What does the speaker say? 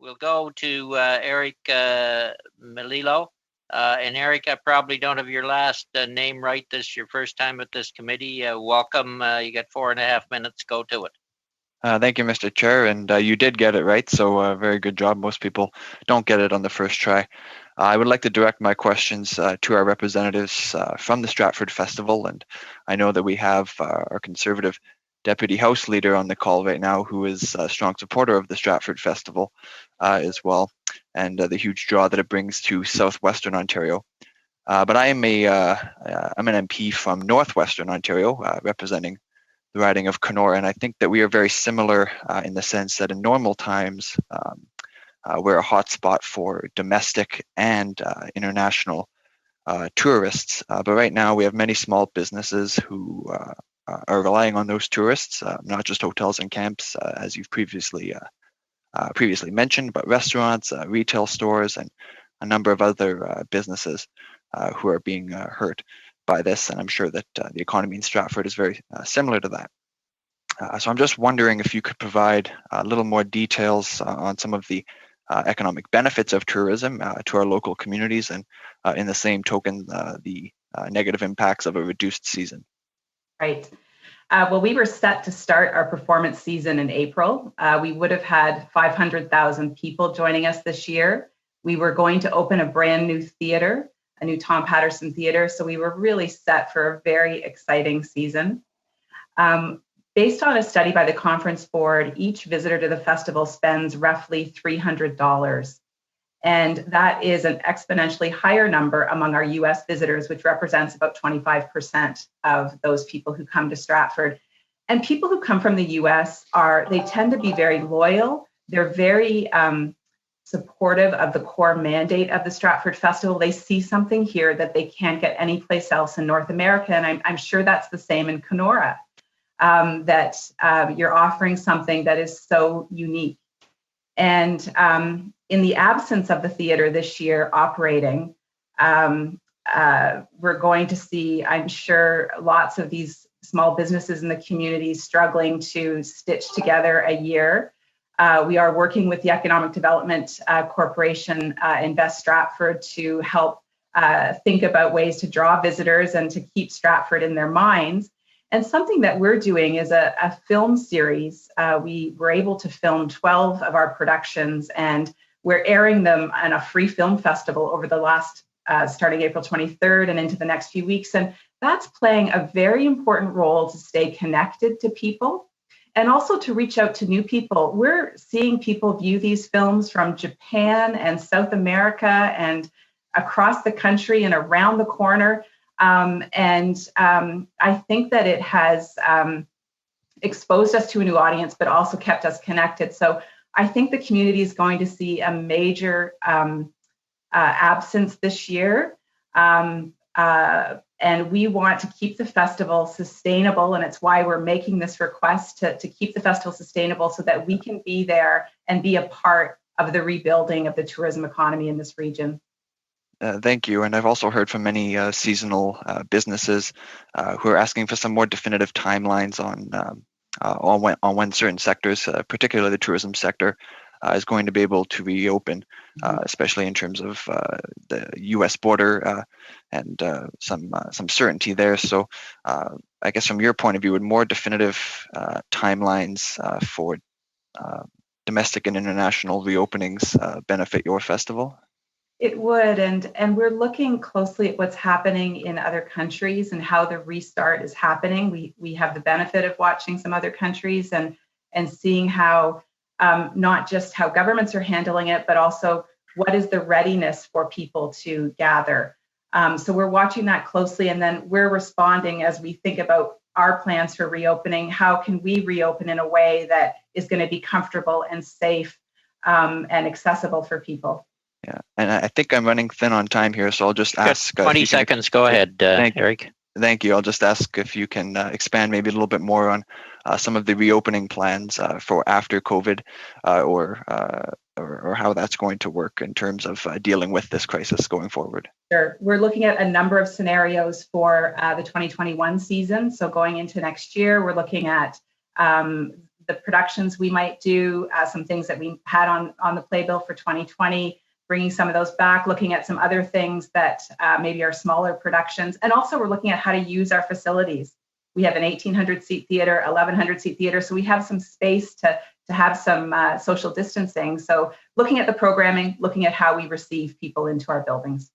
we'll go to Eric Melillo. And Eric, I probably don't have your last name right. This is your first time at this committee. Welcome. You got 4.5 minutes. Go to it. Thank you, Mr. Chair, and you did get it right, so very good job. Most people don't get it on the first try. I would like to direct my questions to our representatives from the Stratford Festival, and I know that we have our Conservative Deputy House Leader on the call right now, who is a strong supporter of the Stratford Festival as well, and the huge draw that it brings to southwestern Ontario. But I'm an MP from northwestern Ontario, representing the riding of Kenora, and I think that we are very similar in the sense that in normal times, we're a hotspot for domestic and international tourists. But right now, we have many small businesses who are relying on those tourists, not just hotels and camps, as you've previously mentioned, but restaurants, retail stores, and a number of other businesses who are being hurt by this, and I'm sure that the economy in Stratford is very similar to that. So I'm just wondering if you could provide a little more details on some of the economic benefits of tourism to our local communities, and in the same token, the negative impacts of a reduced season. Right. Well, we were set to start our performance season in April. We would have had 500,000 people joining us this year. We were going to open a brand new theater, a new Tom Patterson theater. So we were really set for a very exciting season. Based on a study by the Conference Board, each visitor to the festival spends roughly $300. And that is an exponentially higher number among our US visitors, which represents about 25% of those people who come to Stratford. And people who come from the US they tend to be very loyal. They're very supportive of the core mandate of the Stratford Festival. They see something here that they can't get anyplace else in North America. And I'm sure that's the same in Kenora, that you're offering something that is so unique. And in the absence of the theater this year operating, we're going to see, I'm sure, lots of these small businesses in the community struggling to stitch together a year. We are working with the Economic Development Corporation, Invest Stratford, to help think about ways to draw visitors and to keep Stratford in their minds. And something that we're doing is a film series. We were able to film 12 of our productions, and we're airing them on a free film festival over the last, starting April 23rd and into the next few weeks. And that's playing a very important role to stay connected to people and also to reach out to new people. We're seeing people view these films from Japan and South America and across the country and around the corner. I think that it has exposed us to a new audience, but also kept us connected. So I think the community is going to see a major absence this year. And we want to keep the festival sustainable. And it's why we're making this request to keep the festival sustainable so that we can be there and be a part of the rebuilding of the tourism economy in this region. Thank you. And I've also heard from many seasonal businesses who are asking for some more definitive timelines on when certain sectors, particularly the tourism sector, is going to be able to reopen, especially in terms of the U.S. border and some certainty there. So I guess from your point of view, would more definitive timelines for domestic and international reopenings benefit your festival? It would, and we're looking closely at what's happening in other countries and how the restart is happening. We have the benefit of watching some other countries and seeing how not just how governments are handling it, but also what is the readiness for people to gather. So we're watching that closely, and then we're responding as we think about our plans for reopening. How can we reopen in a way that is going to be comfortable and safe and accessible for people? Yeah, and I think I'm running thin on time here, so I'll just ask. 20 seconds. Go ahead, Eric. Thank you. I'll just ask if you can expand maybe a little bit more on some of the reopening plans for after COVID, or how that's going to work in terms of dealing with this crisis going forward. Sure. We're looking at a number of scenarios for the 2021 season. So going into next year, we're looking at the productions we might do, some things that we had on the playbill for 2020, bringing some of those back, looking at some other things that maybe are smaller productions. And also we're looking at how to use our facilities. We have an 1,800 seat theater, 1,100 seat theater, so we have some space to have some social distancing. So looking at the programming, looking at how we receive people into our buildings.